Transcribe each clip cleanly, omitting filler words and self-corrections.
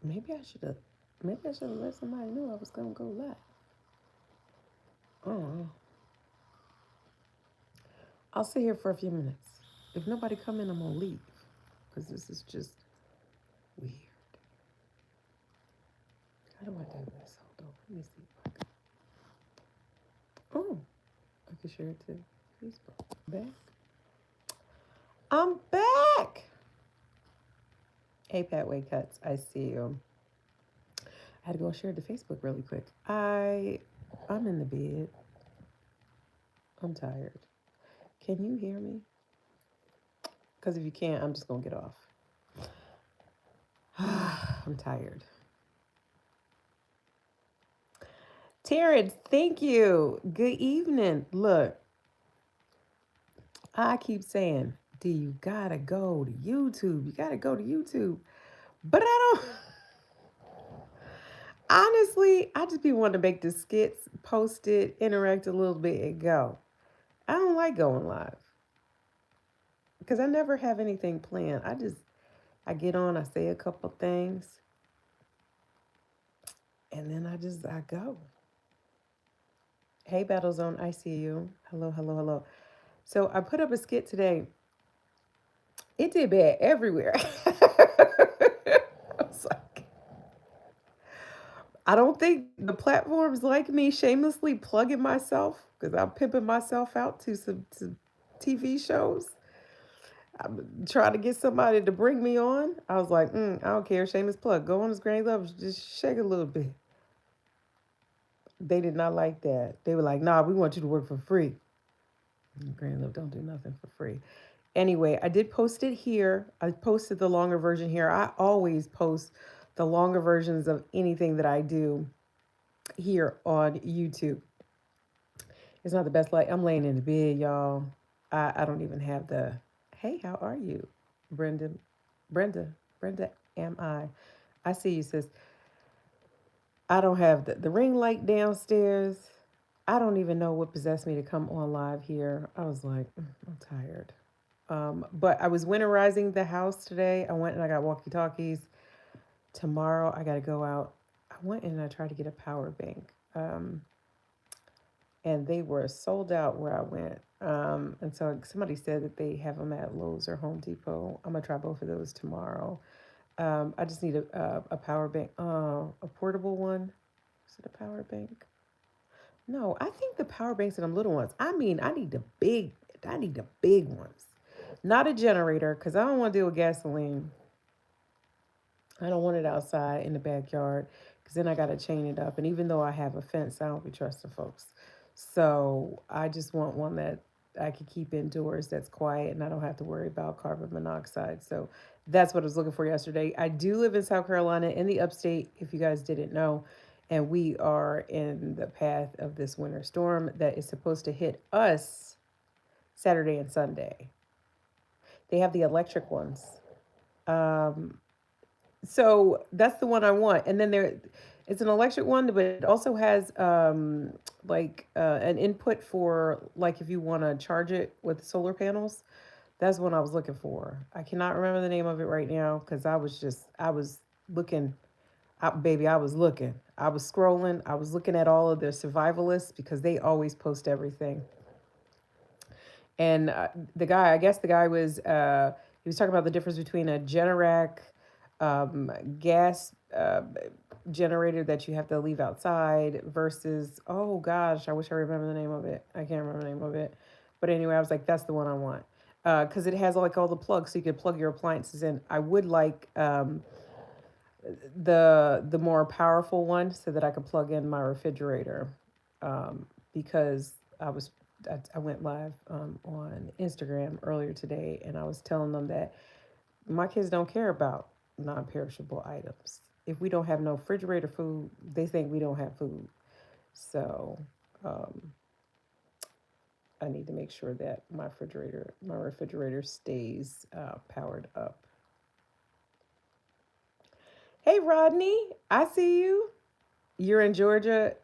Maybe I should have let somebody know I was gonna go live. Oh, I'll sit here for a few minutes. If nobody come in, I'm gonna leave because this is just weird. How do I do this? Hold on, let me see. Oh, I can share it to Facebook. Back. I'm back. Hey, Patway Cuts. I see you. I had to go share it to Facebook really quick. I'm in the bed. I'm tired. Can you hear me? Because if you can't, I'm just gonna get off. I'm tired. Terrence, thank you. Good evening. Look, I keep saying, D, you gotta go to YouTube. You gotta go to YouTube. But I don't. Honestly, I just be wanting to make the skits, post it, interact a little bit, and go. I don't like going live because I never have anything planned. I get on, I say a couple things, and then I go. Hey, Battlezone, I see you. Hello, hello, hello. So I put up a skit today. It did bad everywhere. I was like, I don't think the platforms like me shamelessly plugging myself because I'm pimping myself out to some to TV shows. I'm trying to get somebody to bring me on. I was like, I don't care. Shameless plug. Go on his granny levels. Just shake a little bit. They did not like that. They were like, nah, we want you to work for free. Granny Love don't do nothing for free. Anyway, I did post it here. I posted the longer version here. I always post the longer versions of anything that I do here on YouTube. It's not the best light. I'm laying in the bed, y'all. I don't even have the, hey, how are you? Brenda, Brenda, Brenda, am I see you, sis. I don't have the ring light downstairs. I don't even know what possessed me to come on live here. I was like, I'm tired. But I was winterizing the house today. I went and I got walkie talkies. Tomorrow I got to go out. I went and I tried to get a power bank. And they were sold out where I went. And so somebody said that they have them at Lowe's or Home Depot. I'm gonna try both of those tomorrow. I just need a power bank, a portable one. Is it a power bank? No, I think the power banks are them little ones. I mean, I need the big ones, not a generator, because I don't want to deal with gasoline. I don't want it outside in the backyard, because then I got to chain it up. And even though I have a fence, I don't be trusting folks. So I just want one that I could keep indoors that's quiet and I don't have to worry about carbon monoxide. So that's what I was looking for yesterday. I do live in South Carolina in the upstate, if you guys didn't know. And we are in the path of this winter storm that is supposed to hit us Saturday and Sunday. They have the electric ones. Um, so that's the one I want. And then it's an electric one, but it also has an input for like if you want to charge it with solar panels. That's what I was looking for. I cannot remember the name of it right now because I was looking, baby, I was looking. I was scrolling. I was looking at all of their survivalists because they always post everything. And I guess the guy he was talking about the difference between a Generac gas generator that you have to leave outside versus, oh gosh, I wish I remember the name of it. I can't remember the name of it. But anyway, I was like, that's the one I want. Because it has like all the plugs so you can plug your appliances in. I would like the more powerful one so that I could plug in my refrigerator because I went live on Instagram earlier today and I was telling them that my kids don't care about non-perishable items. If we don't have no refrigerator food, they think we don't have food. So um, I need to make sure that my refrigerator stays powered up. Hey Rodney, I see you. You're in Georgia.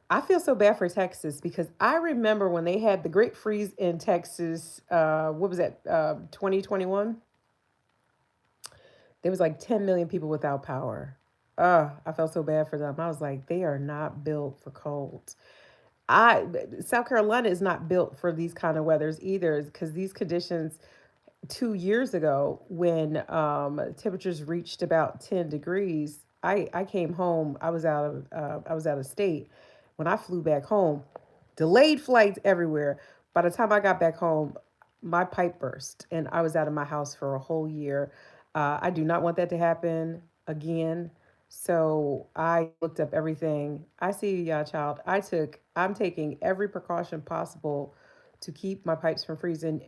I feel so bad for Texas because I remember when they had the great freeze in Texas. What was that? 2021. There was like 10 million people without power. I felt so bad for them. I was like, they are not built for cold. I South Carolina is not built for these kind of weathers either, because these conditions 2 years ago when temperatures reached about 10 degrees, I came home. I was out of state. When I flew back home, delayed flights everywhere. By the time I got back home, my pipe burst and I was out of my house for a whole year. I do not want that to happen again. So I looked up everything. I see you, y'all, child. I'm taking every precaution possible to keep my pipes from freezing.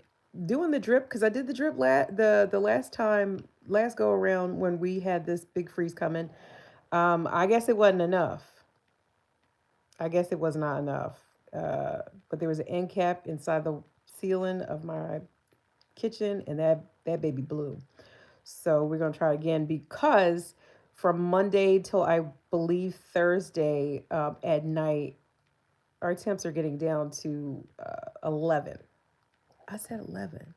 Doing the drip, because I did the drip the last time, last go around when we had this big freeze coming. I guess it wasn't enough. I guess it was not enough. But there was an end cap inside the ceiling of my kitchen, and that baby blew. So we're gonna try again, because from Monday till I believe Thursday at night, our temps are getting down to 11. I said 11.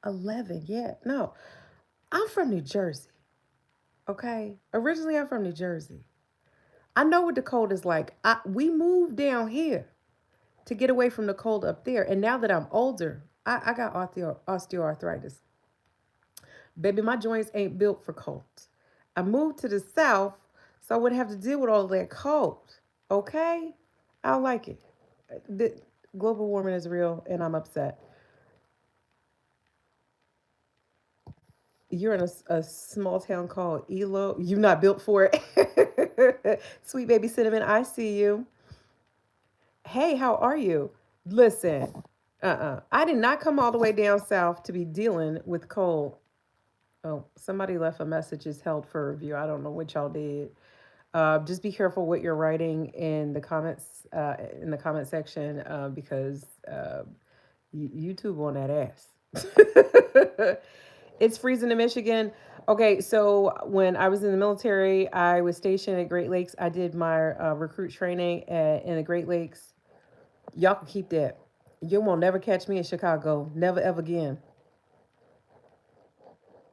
11, yeah. No, I'm from New Jersey, okay? Originally, I'm from New Jersey. I know what the cold is like. We moved down here to get away from the cold up there. And now that I'm older, I got osteoarthritis. Baby, my joints ain't built for cold. I moved to the South so I wouldn't have to deal with all that cold, okay? I don't like it. The global warming is real, and I'm upset. You're in a small town called Elo. You're not built for it. Sweet baby cinnamon, I see you. Hey, how are you? Listen, I did not come all the way down south to be dealing with cold. Oh, somebody left a message is held for review. I don't know what y'all did. Just be careful what you're writing in the comment section, because YouTube on that ass. It's freezing in Michigan. Okay, so when I was in the military, I was stationed at Great Lakes. I did my recruit training in the Great Lakes. Y'all can keep that. You won't never catch me in Chicago. Never ever again.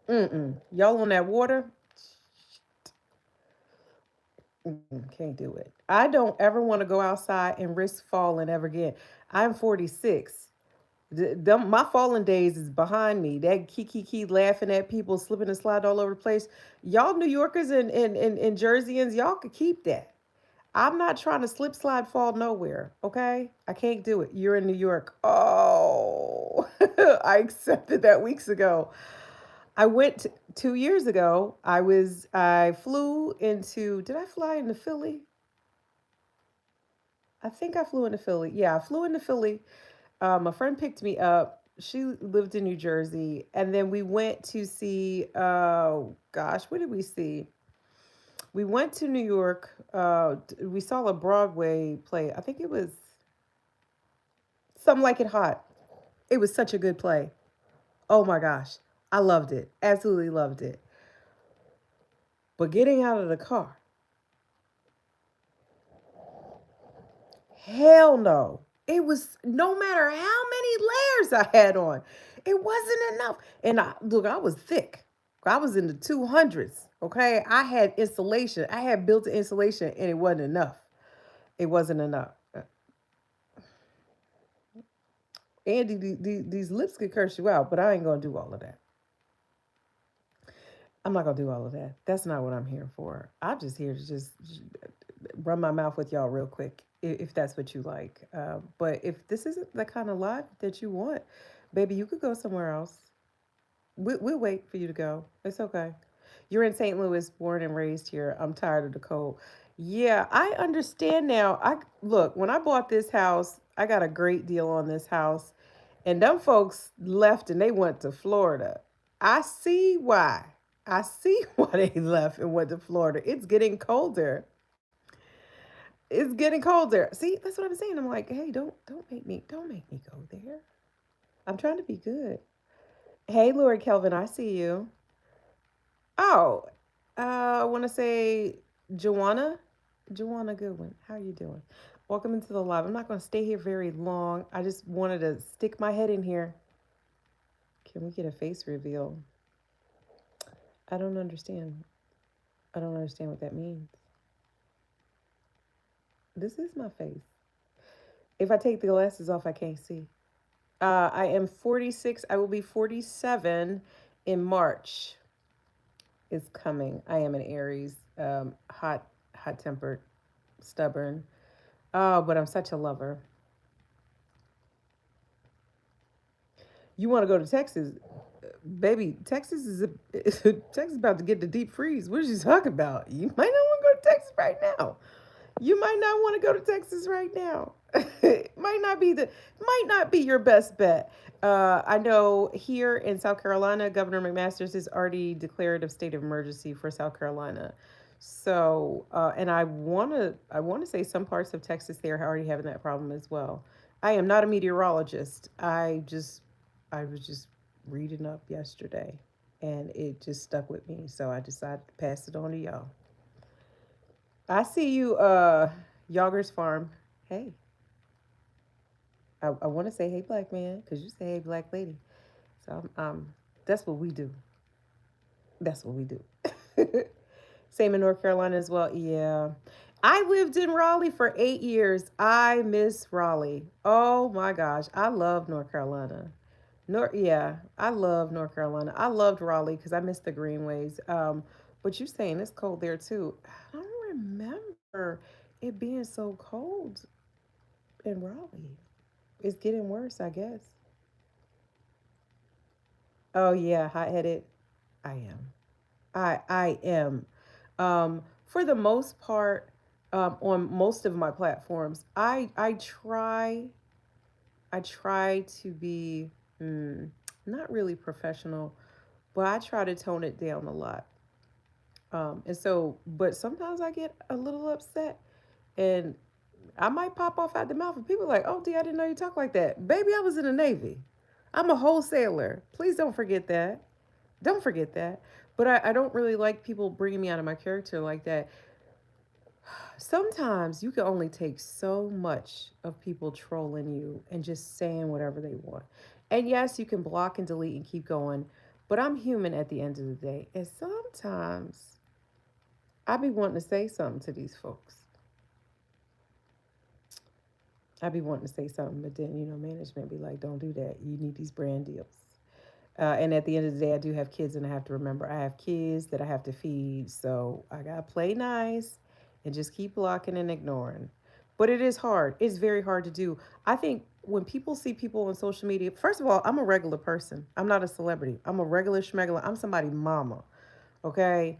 Mm-mm. Y'all on that water? Mm-mm, can't do it. I don't ever want to go outside and risk falling ever again. I'm 46. My falling days is behind me. That kiki laughing at people, slipping and sliding all over the place. Y'all New Yorkers and Jerseyans, y'all could keep that. I'm not trying to slip, slide, fall nowhere. Okay, I can't do it. You're in New York. Oh, I accepted that weeks ago. I went 2 years ago. I flew into. Did I fly into Philly? I think I flew into Philly. Yeah, I flew into Philly. A friend picked me up. She lived in New Jersey, and then we went to see. Gosh, what did we see? We went to New York. We saw a Broadway play. I think it was Something Like It Hot. It was such a good play. Oh my gosh, I loved it. Absolutely loved it. But getting out of the car, hell no. It was no matter how many layers I had on, it wasn't enough. And look, I was thick. I was in the 200s. Okay. I had insulation. I had built in insulation, and it wasn't enough. It wasn't enough. Andy, these lips could curse you out, but I ain't going to do all of that. I'm not going to do all of that. That's not what I'm here for. I'm just here to just run my mouth with y'all real quick, if that's what you like. But if this isn't the kind of life that you want, baby, you could go somewhere else. We'll wait for you to go. It's okay. You're in St. Louis, born and raised here. I'm tired of the cold. Yeah, I understand now. I look, when I bought this house, I got a great deal on this house, and them folks left and they went to Florida. I see why. I see why they left and went to Florida. It's getting colder. It's getting colder. See, that's what I'm saying. I'm like, hey, don't make me go there. I'm trying to be good. Hey, Lord Kelvin, I see you. Oh, I want to say Joanna. Joanna Goodwin, how are you doing? Welcome into the live. I'm not going to stay here very long. I just wanted to stick my head in here. Can we get a face reveal? I don't understand. I don't understand what that means. This is my face. If I take the glasses off, I can't see. I am 46. I will be 47 in March. Is coming. I am an Aries, hot tempered, stubborn. Oh, but I'm such a lover. You want to go to Texas, baby? Texas is Texas about to get the deep freeze. What are you talking about? You might not want to go to Texas right now. You might not want to go to Texas right now. It might not be your best bet. I know here in South Carolina, Governor McMaster's has already declared a state of emergency for South Carolina. So, and I want to say some parts of Texas they are already having that problem as well. I am not a meteorologist. I was just reading up yesterday, and it just stuck with me. So I decided to pass it on to y'all. I see you, Yoggers Farm. Hey, I want to say hey, black man, because you say hey, black lady. So that's what we do. That's what we do. Same in North Carolina as well. Yeah. I lived in Raleigh for 8 years. I miss Raleigh. Oh my gosh. I love North Carolina. Yeah, I love North Carolina. I loved Raleigh because I miss the greenways. But you saying it's cold there too. I don't remember it being so cold in Raleigh. It's getting worse, I guess. Oh yeah, hot headed. I am. I am. For the most part, on most of my platforms, I try to be not really professional, but I try to tone it down a lot. And so, but sometimes I get a little upset, and I might pop off at the mouth, and people are like, "Oh, Dee, I didn't know you talk like that, baby. I was in the Navy. I'm a wholesaler. Please don't forget that. Don't forget that." But I don't really like people bringing me out of my character like that. Sometimes you can only take so much of people trolling you and just saying whatever they want. And yes, you can block and delete and keep going, but I'm human at the end of the day. And sometimes I be wanting to say something to these folks. I be wanting to say something, but then, management be like, don't do that. You need these brand deals. And at the end of the day, I do have kids, and I have to remember I have kids that I have to feed. So I got to play nice and just keep blocking and ignoring. But it is hard. It's very hard to do. I think when people see people on social media, first of all, I'm a regular person. I'm not a celebrity. I'm a regular schmegular. I'm somebody's mama. Okay.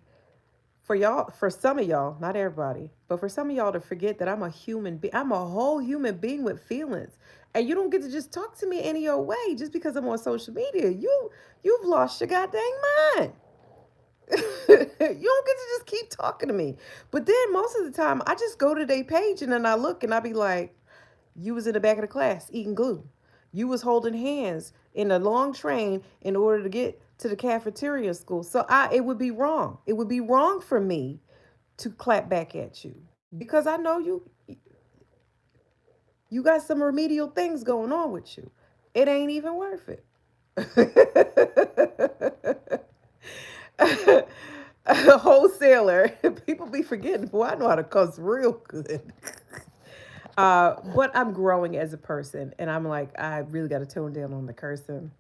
For y'all, for some of y'all, not everybody, but for some of y'all to forget that I'm a human being, I'm a whole human being with feelings. And you don't get to just talk to me any old way just because I'm on social media. You've lost your goddamn mind. You don't get to just keep talking to me. But then most of the time I just go to their page and then I look and I be like, you was in the back of the class eating glue. You was holding hands in a long train in order to get to the cafeteria school. So it would be wrong. It would be wrong for me to clap back at you because I know you got some remedial things going on with you. It ain't even worth it. A wholesaler. People be forgetting, boy, I know how to cuss real good. But I'm growing as a person, and I'm like, I really got to tone down on the cursing.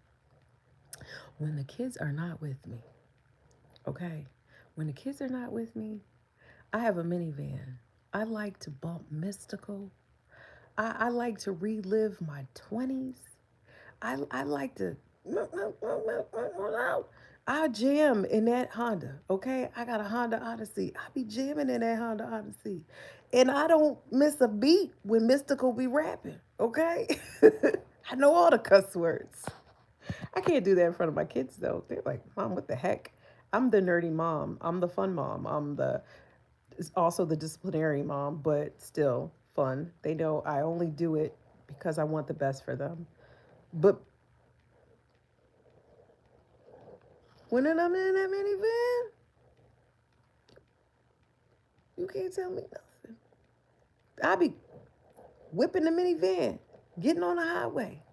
When the kids are not with me, okay? When the kids are not with me, I have a minivan. I like to bump Mystical. I like to relive my 20s. I like to. I jam in that Honda, okay? I got a Honda Odyssey. I be jamming in that Honda Odyssey. And I don't miss a beat when Mystical be rapping, okay? I know all the cuss words. I can't do that in front of my kids, though. They're like, Mom, what the heck? I'm the nerdy mom. I'm the fun mom. I'm the also the disciplinary mom, but still fun. They know I only do it because I want the best for them. But when I'm in that minivan, you can't tell me nothing. I be whipping the minivan, getting on the highway.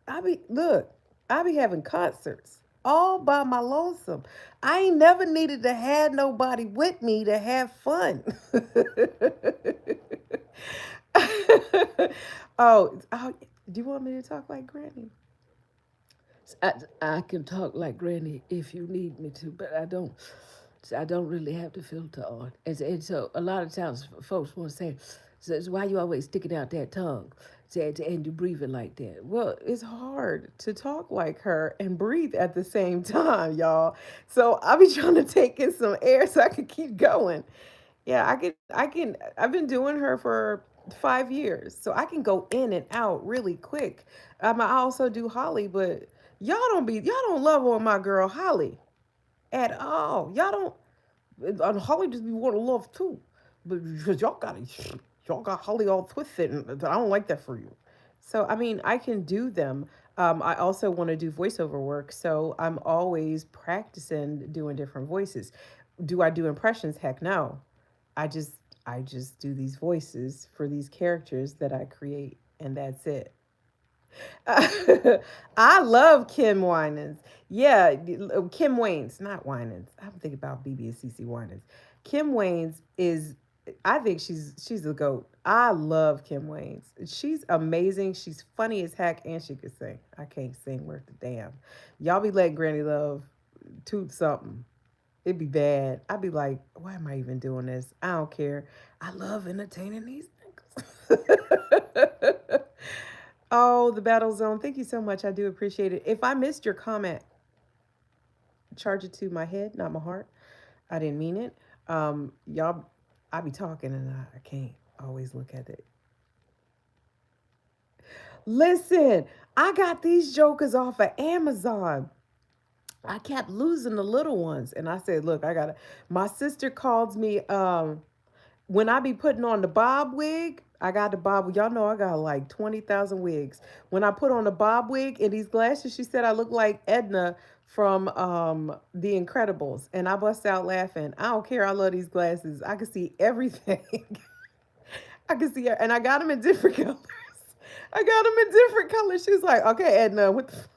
I be having concerts. all by my lonesome. I ain't never needed to have nobody with me to have fun. Oh, do you want me to talk like Granny? I, I can talk like Granny if you need me to, but I don't. I don't really have the filter on. And so a lot of times folks want to say, so why you always sticking out that tongue? And you breathing like that. Well, it's hard to talk like her and breathe at the same time, y'all. So I'll be trying to take in some air so I can keep going. Yeah, I've been doing her for 5 years. So I can go in and out really quick. I also do Holly, but y'all don't love on my girl Holly at all. Y'all don't and Holly just be want to love too. But because y'all got Holly all twisted and I don't like that for you. So I mean I can do them. I also want to do voiceover work, so I'm always practicing doing different voices. Do I do impressions? Heck no. I just I just do these voices for these characters that I create, and that's it. I love Kim Winans. Yeah, Kim Waynes, not Winans. I'm thinking about BB and CC Winans. Kim Waynes is, I think she's a goat. I love Kim Waynes. She's amazing. She's funny as heck, and she can sing. I can't sing worth a damn. Y'all be letting Granny Love toot something. It'd be bad. I'd be like, why am I even doing this? I don't care. I love entertaining these niggas. Oh, the battle zone. Thank you so much. I do appreciate it. If I missed your comment, charge it to my head, not my heart. I didn't mean it. Y'all, I be talking and I can't always look at it. Listen, I got these jokers off of Amazon. I kept losing the little ones. And I said, look, I gotta my sister calls me when I be putting on the bob wig, I got the bob. Y'all know I got like 20,000 wigs. When I put on the bob wig and these glasses, she said I look like Edna from The Incredibles. And I bust out laughing. I don't care. I love these glasses. I can see everything. I can see it. And I got them in different colors. I got them in different colors. She was like, okay, Edna, what the fuck?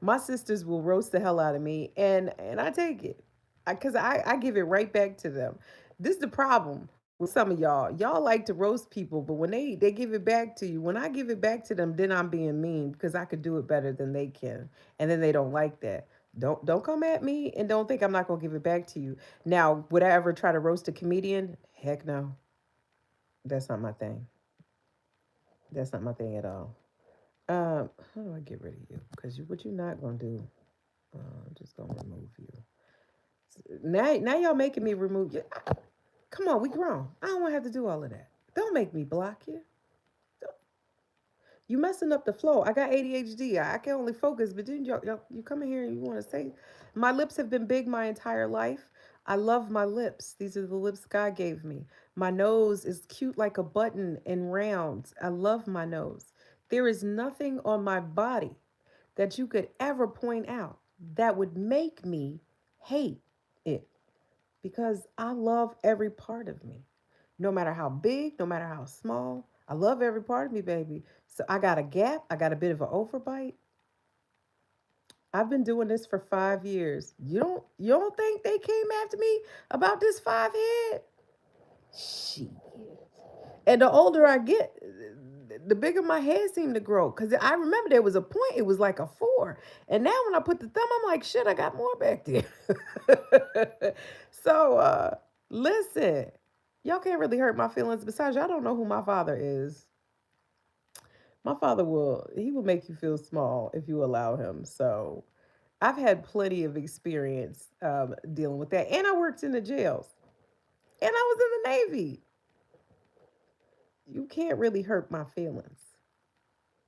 My sisters will roast the hell out of me. And I take it. Because I give it right back to them. This is the problem with some of y'all. Y'all like to roast people, but when they give it back to you, when I give it back to them, then I'm being mean because I could do it better than they can. And then they don't like that. Don't come at me and don't think I'm not gonna give it back to you. Now, would I ever try to roast a comedian? Heck no. That's not my thing. That's not my thing at all. How do I get rid of you? Because what you're not gonna do, I'm just gonna remove you. Now y'all making me remove you. Come on, we grown. I don't want to have to do all of that. Don't make me block you. You messing up the flow. I got ADHD. I can only focus, but then you come in here and you want to say, my lips have been big my entire life. I love my lips. These are the lips God gave me. My nose is cute like a button and round. I love my nose. There is nothing on my body that you could ever point out that would make me hate it because I love every part of me. No matter how big, no matter how small, I love every part of me, baby. So I got a gap, I got a bit of an overbite. I've been doing this for 5 years. You don't think they came after me about this 5 head? Shit. And the older I get, the bigger my head seemed to grow. Cause I remember there was a point it was like a 4. And now when I put the thumb, I'm like, shit, I got more back there. So listen, y'all can't really hurt my feelings. Besides, y'all don't know who my father is. My father he will make you feel small if you allow him. So I've had plenty of experience dealing with that. And I worked in the jails. And I was in the Navy. You can't really hurt my feelings.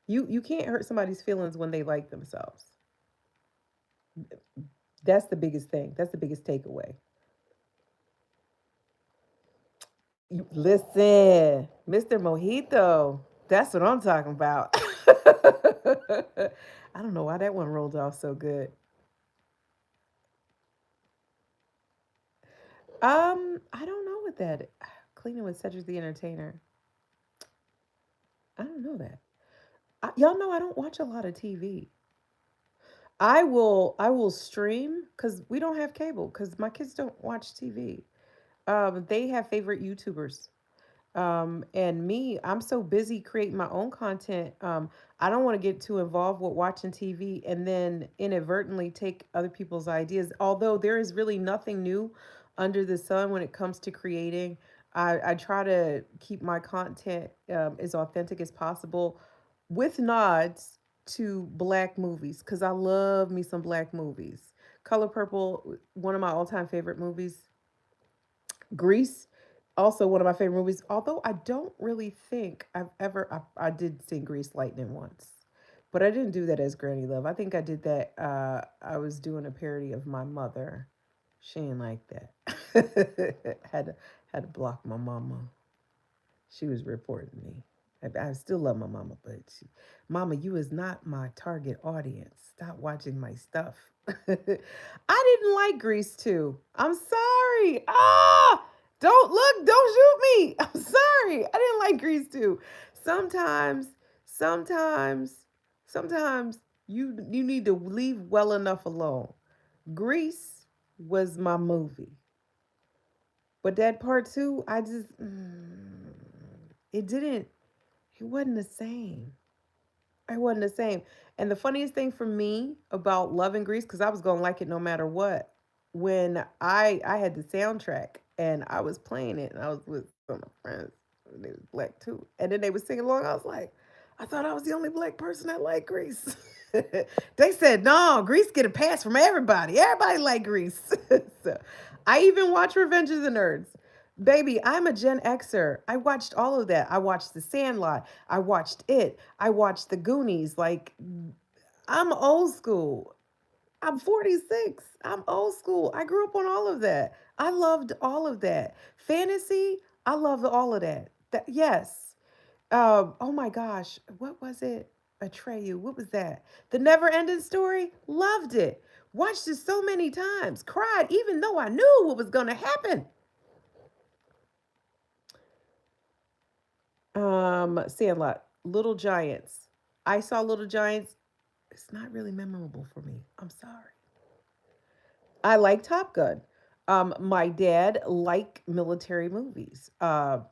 You can't hurt somebody's feelings when they like themselves. That's the biggest thing. That's the biggest takeaway. Listen, Mr. Mojito. That's what I'm talking about. I don't know why that one rolled off so good. I don't know what that. Cleaning with Cedric the Entertainer. I don't know that. Y'all know I don't watch a lot of TV. I will stream because we don't have cable because my kids don't watch TV. They have favorite YouTubers. And me, I'm so busy creating my own content. I don't want to get too involved with watching TV and then inadvertently take other people's ideas. Although there is really nothing new under the sun when it comes to creating, I try to keep my content as authentic as possible with nods to black movies because I love me some black movies. Color Purple, one of my all-time favorite movies. Grease, also one of my favorite movies. Although I don't really think I did sing Grease Lightning once, but I didn't do that as Granny Love. I think I did that. I was doing a parody of my mother. She ain't like that. Had to block my mama. She was reporting me. I still love my mama, but mama, you is not my target audience. Stop watching my stuff. I didn't like Grease too. I'm sorry. Don't look, don't shoot me. I'm sorry. I didn't like Grease too. Sometimes, sometimes, sometimes you need to leave well enough alone. Grease was my movie. But that part two, it didn't, it wasn't the same. It wasn't the same. And the funniest thing for me about Love and Grease, because I was gonna like it no matter what, when I had the soundtrack and I was playing it and I was with some of my friends, and they was black too. And then they was singing along, I was like, I thought I was the only black person that liked Grease. They said, no, Grease get a pass from everybody. Everybody like Grease. So I even watch Revenge of the Nerds. Baby, I'm a Gen Xer. I watched all of that. I watched The Sandlot. I watched It. I watched The Goonies. Like, I'm old school. I'm 46. I'm old school. I grew up on all of that. I loved all of that. Fantasy, I loved all of that. Yes. Oh my gosh. What was it? Atreyu. What was that? The Never Ending Story? Loved it. Watched it so many times. Cried even though I knew what was going to happen. Sandlot, Little Giants. I saw Little Giants. It's not really memorable for me. I'm sorry. I like Top Gun. My dad liked military movies.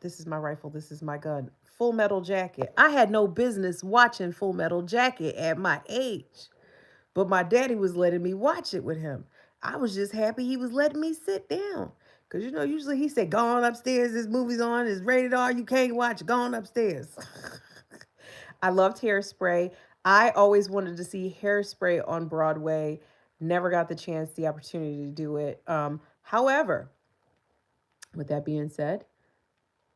This is my rifle. This is my gun. Full Metal Jacket. I had no business watching Full Metal Jacket at my age, but my daddy was letting me watch it with him. I was just happy he was letting me sit down. Cause usually he said, "Go on upstairs. This movie's on. It's rated R. You can't watch. Go on upstairs." I loved Hairspray. I always wanted to see Hairspray on Broadway. Never got the chance, the opportunity to do it. However, with that being said,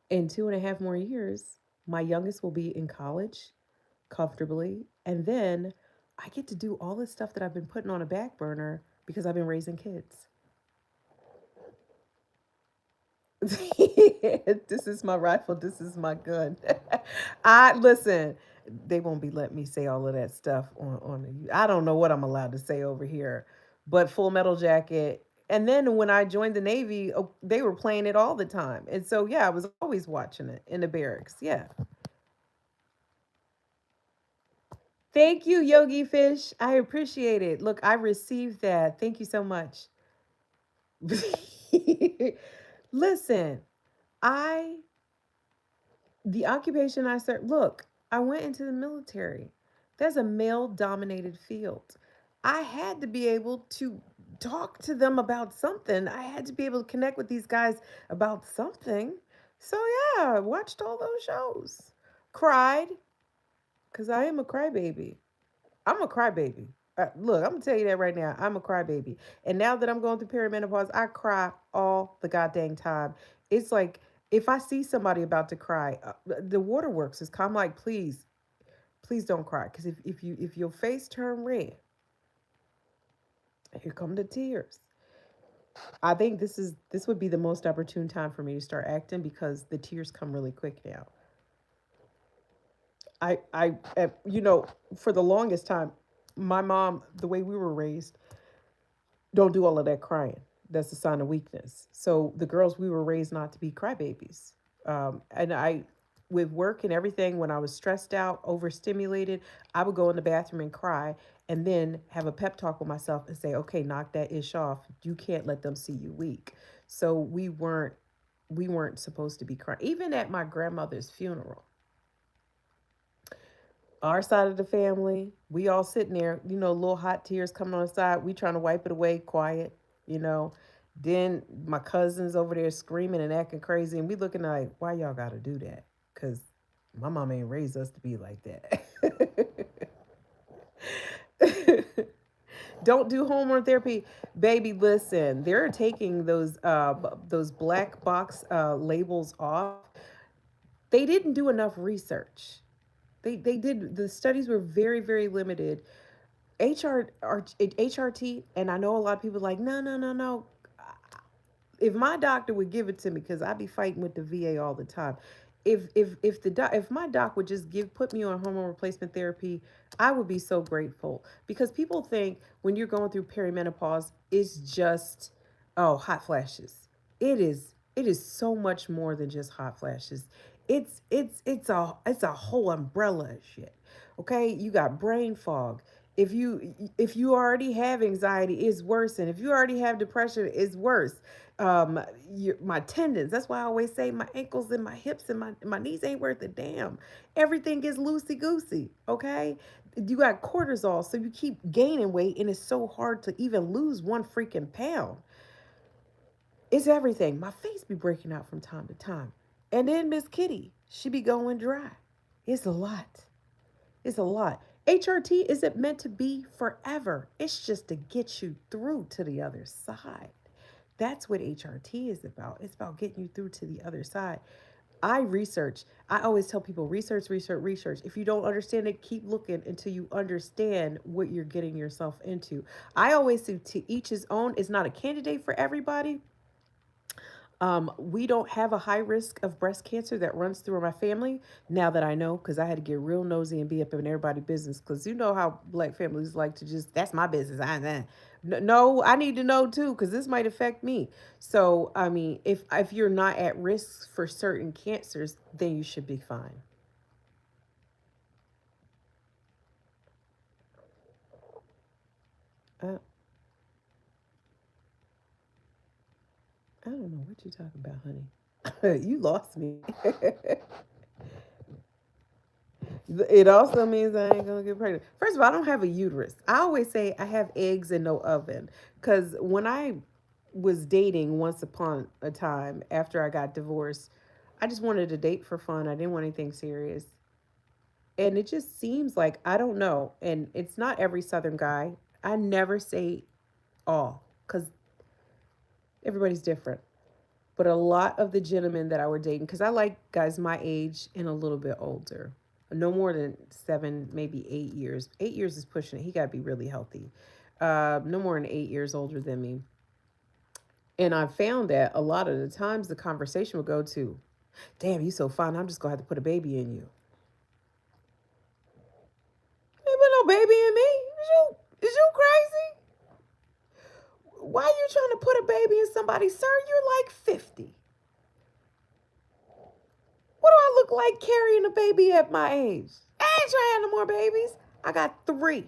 in 2.5 more years, my youngest will be in college comfortably. And then I get to do all this stuff that I've been putting on a back burner because I've been raising kids. This is my rifle. This is my gun. I listen. They won't be letting me say all of that stuff on the. I don't know what I'm allowed to say over here, but Full Metal Jacket. And then when I joined the Navy, they were playing it all the time, and so yeah, I was always watching it in the barracks. Yeah. Thank you, Yogi Fish. I appreciate it. Look, I received that. Thank you so much. Listen, I the occupation I serve, look, I went into the military. That's a male dominated field. I had to be able to talk to them about something. I had to be able to connect with these guys about something. So, yeah, I watched all those shows. Cried, because I am a crybaby. I'm a crybaby. Look, I'm gonna tell you that right now. I'm a crybaby, and now that I'm going through perimenopause, I cry all the goddamn time. It's like if I see somebody about to cry, the waterworks is calm. Like, please, please don't cry, because if your face turn red, here come the tears. I think this would be the most opportune time for me to start acting because the tears come really quick now. For the longest time, my mom, the way we were raised, don't do all of that crying. That's a sign of weakness. So the girls, we were raised not to be crybabies. And with work and everything, when I was stressed out, overstimulated, I would go in the bathroom and cry and then have a pep talk with myself and say, okay, knock that ish off. You can't let them see you weak. So we weren't supposed to be crying. Even at my grandmother's funeral, our side of the family, we all sitting there, little hot tears coming on the side. We trying to wipe it away, quiet, you know. Then my cousins over there screaming and acting crazy, and we looking like, why y'all got to do that? Cause my mom ain't raised us to be like that. Don't do hormone therapy, baby. Listen, they're taking those black box labels off. They didn't do enough research. They did, the studies were very very limited. HRT, and I know a lot of people are like, no, no, no, no. If my doctor would give it to me, because I be fighting with the VA all the time. If my doc would just put me on hormone replacement therapy, I would be so grateful. Because people think when you're going through perimenopause, it's just, oh, hot flashes. It is so much more than just hot flashes. It's a whole umbrella of shit. Okay, you got brain fog. If you already have anxiety, it's worse, and if you already have depression, it's worse. My tendons, that's why I always say my ankles and my hips and my knees ain't worth a damn. Everything is loosey goosey. Okay, you got cortisol, so you keep gaining weight, and it's so hard to even lose 1 freaking pound. It's everything. My face be breaking out from time to time. And then Miss Kitty, she be going dry. It's a lot. It's a lot. HRT isn't meant to be forever. It's just to get you through to the other side. That's what HRT is about. It's about getting you through to the other side. I research. I always tell people, research, research, research. If you don't understand it, keep looking until you understand what you're getting yourself into. I always say, to each his own. It's not a candidate for everybody. We don't have a high risk of breast cancer that runs through my family. Now that I know, because I had to get real nosy and be up in everybody's business. Because you know how black families like to just, that's my business. No, I need to know too, because this might affect me. So, I mean, if you're not at risk for certain cancers, then you should be fine. Uh, I don't know what you're talking about, honey. You lost me. It also means I ain't gonna get pregnant. First of all, I don't have a uterus. I always say I have eggs in no oven. Because when I was dating once upon a time after I got divorced, I just wanted to date for fun. I didn't want anything serious. And it just seems like, I don't know. And it's not every Southern guy. I never say all, because everybody's different. But a lot of the gentlemen that I were dating, because I like guys my age and a little bit older, no more than 7, maybe 8 years. 8 years is pushing it. He got to be really healthy. No more than 8 years older than me. And I found that a lot of the times the conversation would go to, damn, you so fine. I'm just going to have to put a baby in you. Ain't put no baby in me. Is you crazy? Why are you trying to put a baby in somebody? Sir, you're like 50. What do I look like carrying a baby at my age? I ain't trying no more babies. I got 3.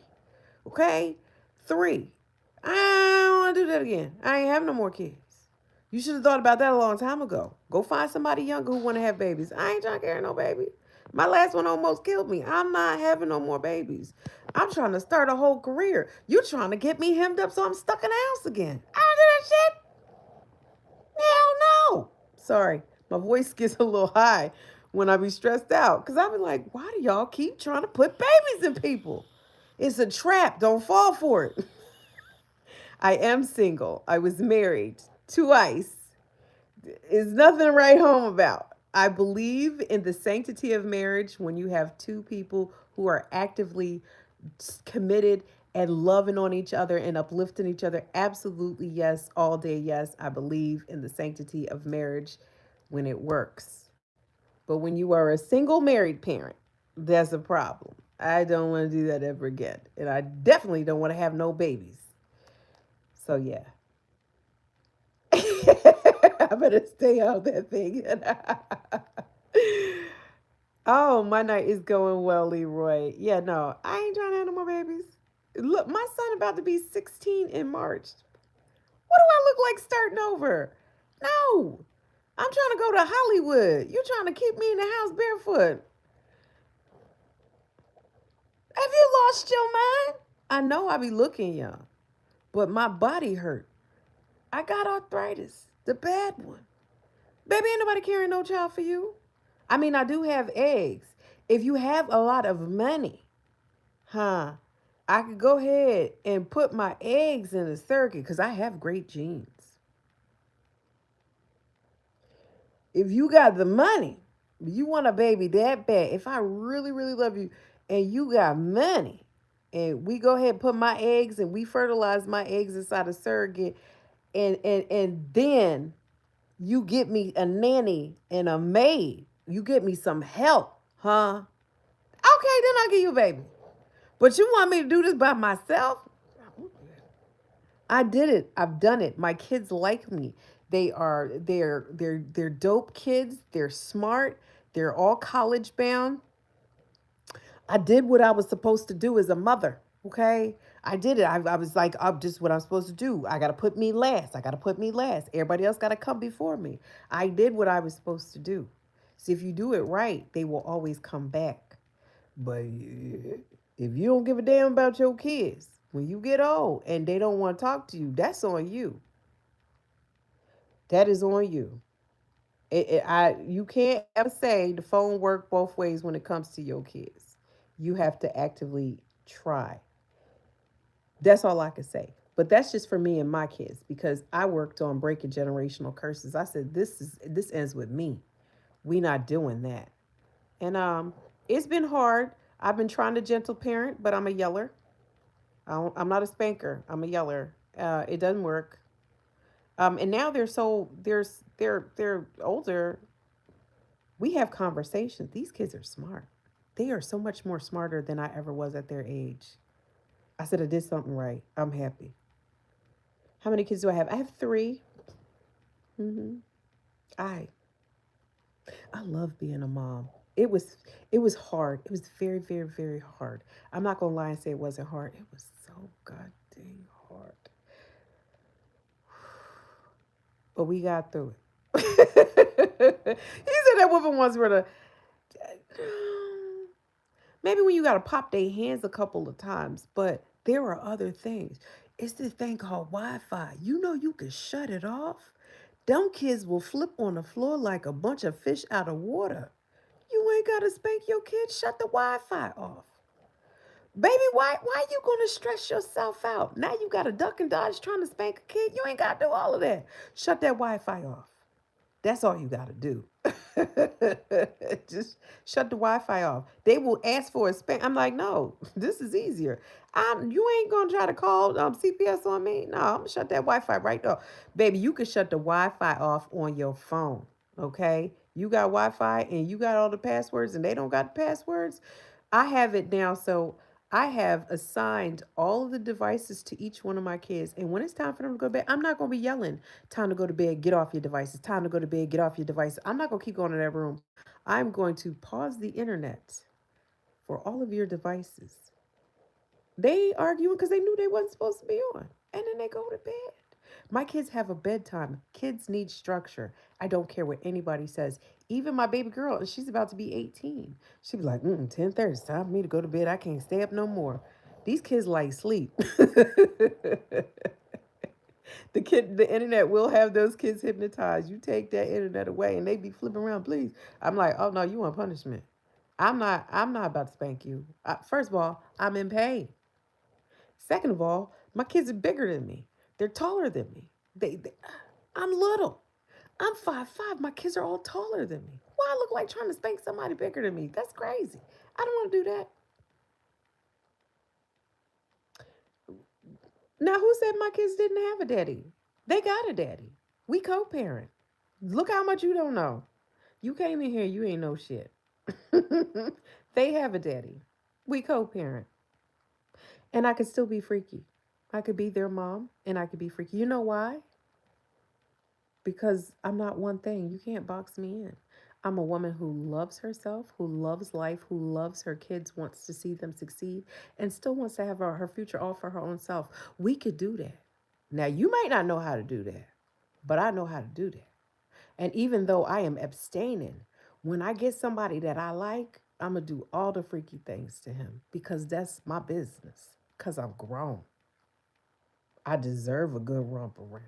Okay? 3. I don't want to do that again. I ain't having no more kids. You should have thought about that a long time ago. Go find somebody younger who want to have babies. I ain't trying to carry no baby. My last one almost killed me. I'm not having no more babies. I'm trying to start a whole career. You trying to get me hemmed up so I'm stuck in the house again. I don't do that shit. Hell no. Sorry, my voice gets a little high when I be stressed out. Because I be like, why do y'all keep trying to put babies in people? It's a trap. Don't fall for it. I am single. I was married twice. Is nothing to write home about. I believe in the sanctity of marriage when you have two people who are actively committed and loving on each other and uplifting each other. Absolutely, yes, all day, yes. I believe in the sanctity of marriage when it works. But when you are a single married parent, that's a problem. I don't want to do that ever again. And I definitely don't want to have no babies. So, yeah. I better stay out that thing. Oh, my night is going well, Leroy. Yeah, no, I ain't trying to have no more babies. Look, my son about to be 16 in March. What do I look like starting over? No. I'm trying to go to Hollywood. You trying to keep me in the house barefoot. Have you lost your mind? I know I be looking young, but my body hurt. I got arthritis, the bad one. Baby, ain't nobody carrying no child for you. I mean, I do have eggs. If you have a lot of money, huh? I could go ahead and put my eggs in a circuit because I have great genes. If you got the money, you want a baby that bad. If I really, really love you and you got money, and we go ahead and put my eggs and we fertilize my eggs inside a surrogate, and then you get me a nanny and a maid. You get me some help, huh? Okay, then I'll give you a baby. But you want me to do this by myself? I did it. I've done it. My kids like me. They're dope kids. They're smart. They're all college bound. I did what I was supposed to do as a mother. Okay. I did it. I was like, I'm just what I'm supposed to do. I got to put me last. I got to put me last. Everybody else got to come before me. I did what I was supposed to do. See, if you do it right, they will always come back. But if you don't give a damn about your kids, when you get old and they don't want to talk to you, that's on you. That is on you. You can't ever say the phone work both ways when it comes to your kids. You have to actively try. That's all I can say. But that's just for me and my kids because I worked on breaking generational curses. I said this ends with me. We not doing that. And it's been hard. I've been trying to gentle parent, but I'm a yeller. I'm not a spanker. I'm a yeller. It doesn't work. And now they're older. We have conversations. These kids are smart. They are so much more smarter than I ever was at their age. I said I did something right. I'm happy. How many kids do I have? I have 3. Mm-hmm. I I love being a mom. It was hard. It was very, very, very hard. I'm not gonna lie and say it wasn't hard. It was so goddamn hard. But we got through it. He said that woman once were the maybe when you gotta pop their hands a couple of times, but there are other things. It's this thing called Wi-Fi. You know you can shut it off. Them kids will flip on the floor like a bunch of fish out of water. You ain't gotta spank your kids. Shut the Wi-Fi off. Baby, why you gonna stress yourself out? Now you gotta duck and dodge trying to spank a kid. You ain't gotta do all of that. Shut that Wi-Fi off. That's all you got to do. Just shut the Wi-Fi off. They will ask for a spank. I'm like, no, this is easier. You ain't gonna try to call CPS on me. No, I'm gonna shut that Wi-Fi right off, baby. You can shut the Wi-Fi off on your phone. Okay, you got Wi-Fi and you got all the passwords, and they don't got the passwords. I have it now, so I have assigned all of the devices to each one of my kids. And when it's time for them to go to bed, I'm not going to be yelling, time to go to bed, get off your devices, time to go to bed, get off your devices. I'm not going to keep going in that room. I'm going to pause the internet for all of your devices. They arguing because they knew they wasn't supposed to be on. And then they go to bed. My kids have a bedtime. Kids need structure. I don't care what anybody says. Even my baby girl, and she's about to be 18. She be like, 10:30, it's time for me to go to bed. I can't stay up no more. These kids like sleep. The internet will have those kids hypnotized. You take that internet away and they be flipping around, please. I'm like, oh no, you want punishment. I'm not about to spank you. First of all, I'm in pain. Second of all, my kids are bigger than me. They're taller than me. I'm little. I'm 5'5". My kids are all taller than me. Why I look like trying to spank somebody bigger than me? That's crazy. I don't want to do that. Now, who said my kids didn't have a daddy? They got a daddy. We co-parent. Look how much you don't know. You came in here, you ain't know shit. They have a daddy. We co-parent. And I could still be freaky. I could be their mom and I could be freaky. You know why? Because I'm not one thing. You can't box me in. I'm a woman who loves herself, who loves life, who loves her kids, wants to see them succeed, and still wants to have her future all for her own self. We could do that. Now, you might not know how to do that, but I know how to do that. And even though I am abstaining, when I get somebody that I like, I'm going to do all the freaky things to him because that's my business. Because I'm grown. I deserve a good romp around.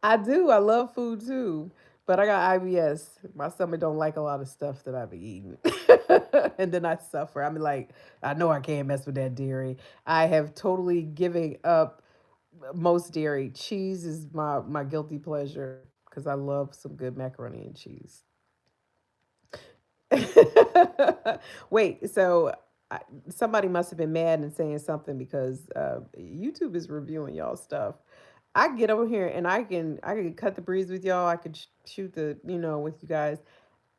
I do. I love food too. But I got IBS. My stomach don't like a lot of stuff that I be eating. And then I suffer. I'm like, I know I can't mess with that dairy. I have totally given up most dairy. Cheese is my guilty pleasure because I love some good macaroni and cheese. Wait, so I, somebody must have been mad and saying something because YouTube is reviewing y'all stuff. I get over here and I can cut the breeze with y'all. I could shoot the with you guys.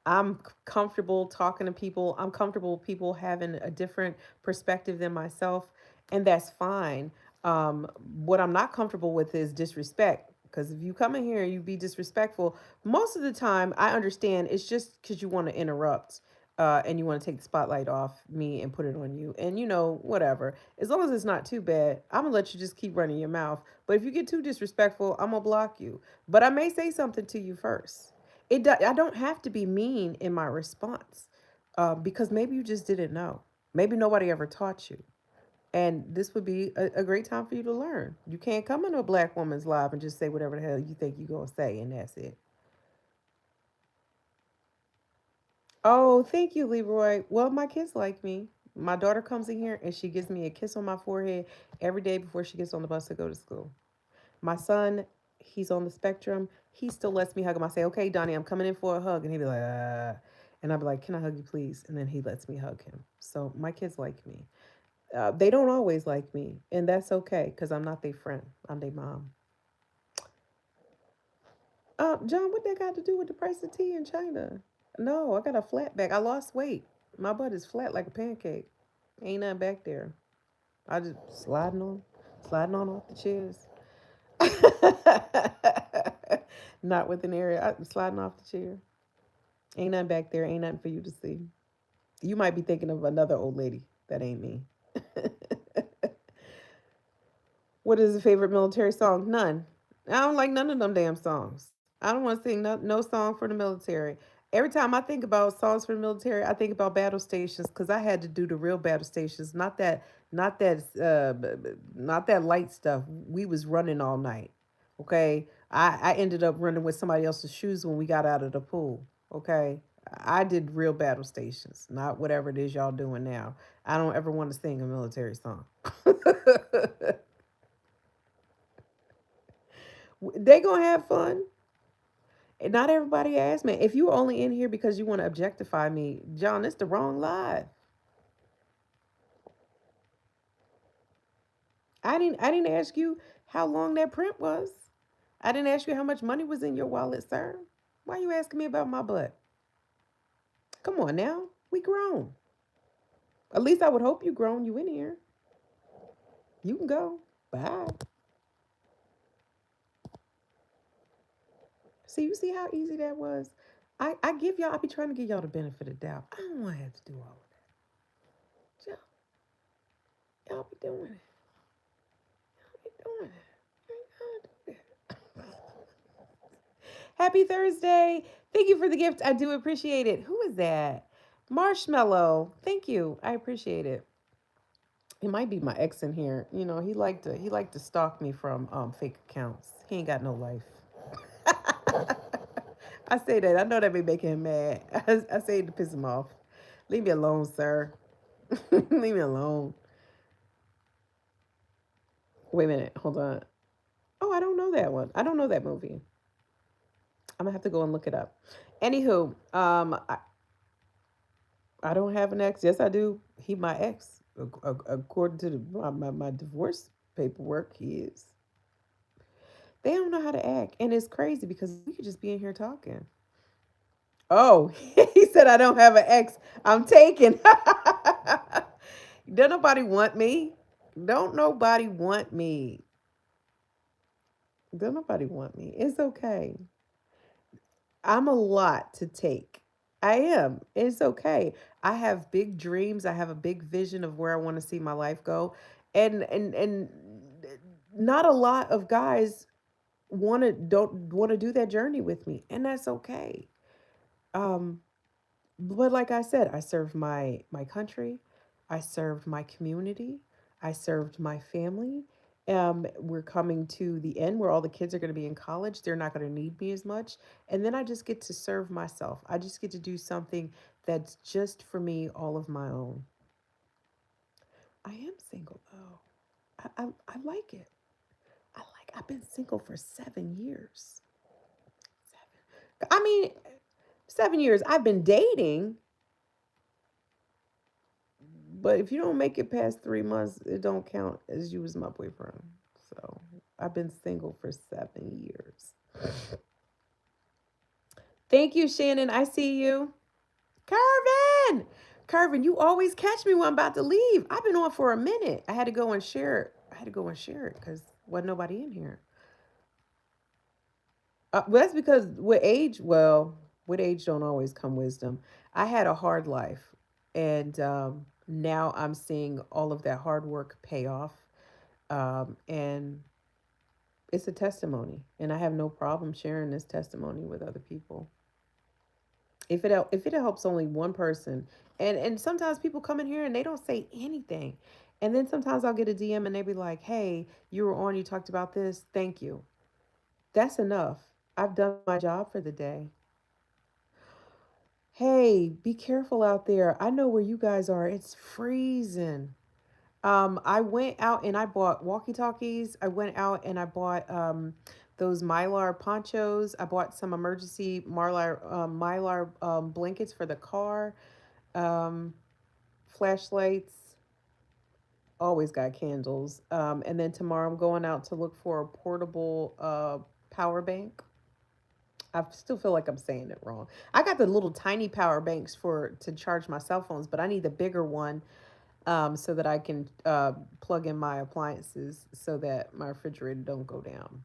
I'm comfortable talking to people. I'm comfortable with people having a different perspective than myself, and that's fine. What I'm not comfortable with is disrespect. Because if you come in here and you be disrespectful, most of the time I understand it's just because you want to interrupt. And you want to take the spotlight off me and put it on you. And whatever. As long as it's not too bad, I'm going to let you just keep running your mouth. But if you get too disrespectful, I'm going to block you. But I may say something to you first. I don't have to be mean in my response, because maybe you just didn't know. Maybe nobody ever taught you, and this would be a great time for you to learn. You can't come into a black woman's live and just say whatever the hell you think you're gonna say, and that's it. Oh, thank you, Leroy. Well, my kids like me. My daughter comes in here and she gives me a kiss on my forehead every day before she gets on the bus to go to school. My son, he's on the spectrum. He still lets me hug him. I say, okay, Donnie, I'm coming in for a hug. And he'd be like, and I'd be like, can I hug you, please? And then he lets me hug him. So my kids like me. They don't always like me. And that's okay because I'm not their friend. I'm their mom. John, what that got to do with the price of tea in China? No, I got a flat back. I lost weight. My butt is flat like a pancake. Ain't nothing back there. I just sliding on off the chairs. Not with an area. I'm sliding off the chair. Ain't nothing back there. Ain't nothing for you to see. You might be thinking of another old lady. That ain't me. What is a favorite military song? None. I don't like none of them damn songs. I don't want to sing no song for the military. Every time I think about songs for the military, I think about battle stations because I had to do the real battle stations, not that light stuff. We was running all night. Okay, I ended up running with somebody else's shoes when we got out of the pool. Okay, I did real battle stations, not whatever it is y'all doing now. I don't ever want to sing a military song. They gonna have fun. And not everybody asked me. If you were only in here because you want to objectify me, John, it's the wrong live. I didn't ask you how long that print was. I didn't ask you how much money was in your wallet, sir. Why are you asking me about my butt? Come on now. We grown. At least I would hope you grown. You in here. You can go. Bye. You see how easy that was? I give y'all, I be trying to give y'all the benefit of the doubt. I don't want to have to do all of that. Y'all be doing it. Y'all be doing it. Happy Thursday. Thank you for the gift. I do appreciate it. Who is that? Marshmallow. Thank you. I appreciate it. It might be my ex in here. He liked to stalk me from fake accounts. He ain't got no life. I say that. I know that may make him mad. I say it to piss him off. Leave me alone, sir. Leave me alone. Wait a minute. Hold on. Oh, I don't know that one. I don't know that movie. I'm gonna have to go and look it up. Anywho, I don't have an ex. Yes, I do. He my ex. According to my divorce paperwork, he is. They don't know how to act. And it's crazy because we could just be in here talking. Oh, he said I don't have an ex. I'm taken. Don't nobody want me. Don't nobody want me. Don't nobody want me. It's okay. I'm a lot to take. I am. It's okay. I have big dreams. I have a big vision of where I want to see my life go. And not a lot of guys don't want to do that journey with me, and that's okay. Um but like I said, I served my country, I served my community, I served my family. We're coming to the end where all the kids are going to be in college. They're not going to need me as much, and then I just get to serve myself. I just get to do something that's just for me, all of my own. I am single though. I like it. I've been single for 7 years. 7. I mean, 7 years. I've been dating, but if you don't make it past 3 months, it don't count as you was my boyfriend. So I've been single for 7 years. Thank you, Shannon. I see you. Carvin! Carvin, you always catch me when I'm about to leave. I've been on for a minute. I had to go and share it. I had to go and share it because wasn't nobody in here. Well, that's because with age don't always come wisdom. I had a hard life, and now I'm seeing all of that hard work pay off. And it's a testimony, and I have no problem sharing this testimony with other people. If it helps only one person, and sometimes people come in here and they don't say anything, and then sometimes I'll get a DM and they be like, "Hey, you were on, you talked about this. Thank you." That's enough. I've done my job for the day. Hey, be careful out there. I know where you guys are. It's freezing. I went out and I bought walkie-talkies. I went out and I bought those mylar ponchos. I bought some emergency mylar blankets for the car. Um, Flashlights. Always got candles. And then tomorrow I'm going out to look for a portable power bank. I still feel like I'm saying it wrong. I got the little tiny power banks for to charge my cell phones, but I need the bigger one so that I can plug in my appliances so that my refrigerator don't go down.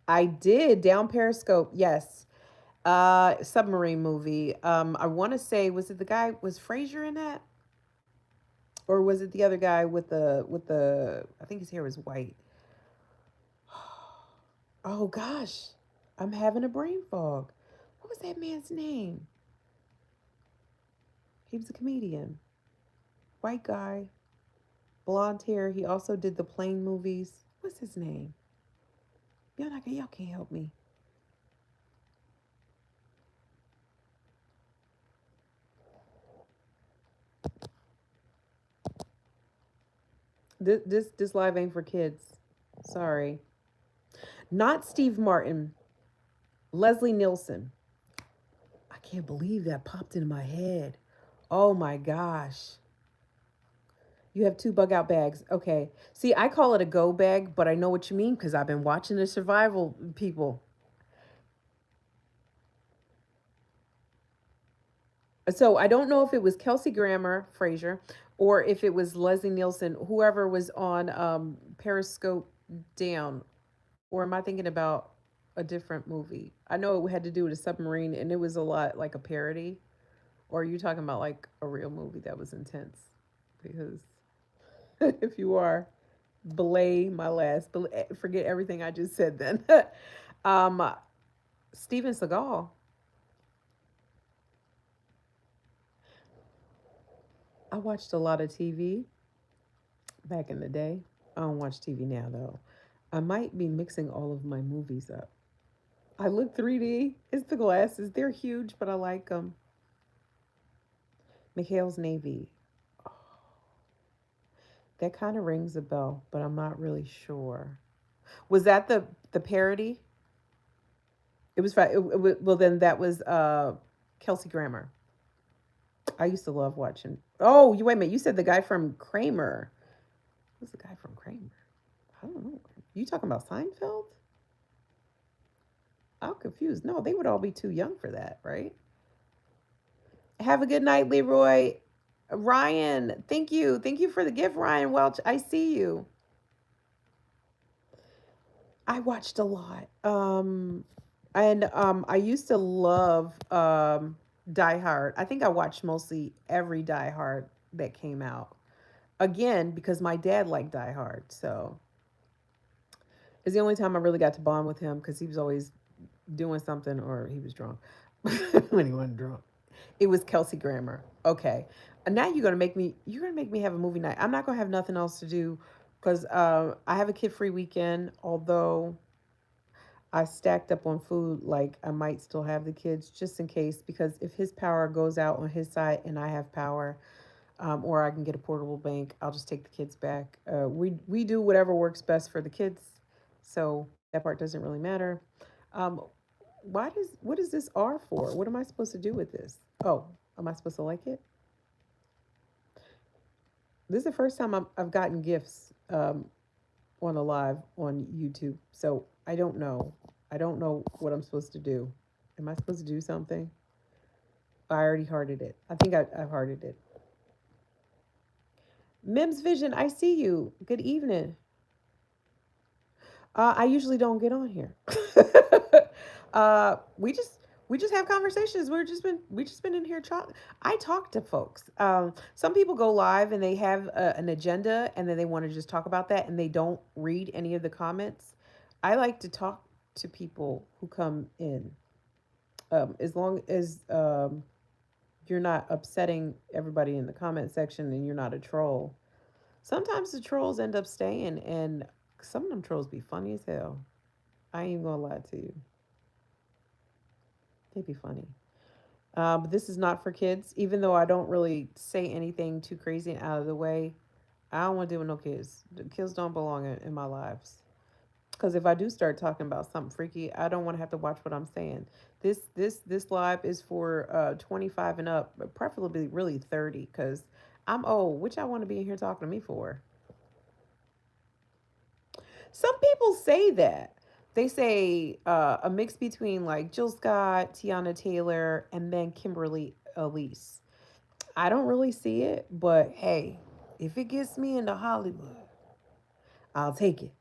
I did down Periscope, yes. Submarine movie. I want to say was it the guy was Frazier in that, or was it the other guy with the I think his hair was white. Oh gosh, I'm having a brain fog. What was that man's name? He was a comedian, white guy, blonde hair. He also did the plane movies. What's his name? Y'all can't help me. This live ain't for kids. Sorry. Not Steve Martin. Leslie Nielsen. I can't believe that popped into my head. Oh my gosh. You have two bug out bags. Okay. See, I call it a go bag, but I know what you mean because I've been watching the survival people. So I don't know if it was Kelsey Grammer, Frazier, or if it was Leslie Nielsen, whoever was on Periscope Down. Or am I thinking about a different movie? I know it had to do with a submarine and it was a lot like a parody. Or are you talking about like a real movie that was intense? Because if you are, belay my last, forget everything I just said then. um, Steven Seagal. I watched a lot of TV back in the day. I don't watch TV now though. I might be mixing all of my movies up. I look 3D. It's the glasses. They're huge, but I like them. Mikhail's Navy. That kind of rings a bell, but I'm not really sure. Was that the parody? It was well then that was Kelsey Grammer. I used to love watching. Oh, you wait a minute. You said the guy from Kramer. Who's the guy from Kramer? I don't know. You talking about Seinfeld? I'm confused. No, they would all be too young for that, right? Have a good night, Leroy. Ryan, thank you. Thank you for the gift, Ryan Welch. I see you. I watched a lot. And I used to love Die Hard. I think I watched mostly every Die Hard that came out. Again, because my dad liked Die Hard, so it's the only time I really got to bond with him because he was always doing something or he was drunk when he wasn't drunk. It was Kelsey Grammer. Okay, and now you're gonna make me have a movie night. I'm not gonna have nothing else to do because I have a kid free weekend. Although I stacked up on food, like I might still have the kids just in case because if his power goes out on his side and I have power, or I can get a portable bank. I'll just take the kids back. We do whatever works best for the kids, so that part doesn't really matter. Um, what is this R for? What am I supposed to do with this? Oh, am I supposed to like it? This is the first time I've gotten gifts on a live on YouTube, so I don't know. I don't know what I'm supposed to do. Am I supposed to do something? I already hearted it. I think I've hearted it. Mims Vision, I see you. Good evening. I usually don't get on here. uh, we just we just have conversations. We just been in here talking. I talk to folks. Some people go live and they have an agenda and then they want to just talk about that and they don't read any of the comments. I like to talk to people who come in, as long as you're not upsetting everybody in the comment section and you're not a troll. Sometimes the trolls end up staying, and some of them trolls be funny as hell. I ain't even gonna lie to you. They be funny. But this is not for kids, even though I don't really say anything too crazy and out of the way. I don't want to deal with no kids. The kids don't belong in my lives. Because if I do start talking about something freaky, I don't want to have to watch what I'm saying. This live is for 25 and up, but preferably really 30, because I'm old. Which I want to be in here talking to me for. Some people say that. They say a mix between like Jill Scott, Tiana Taylor, and then Kimberly Elise. I don't really see it, but hey, if it gets me into Hollywood, I'll take it.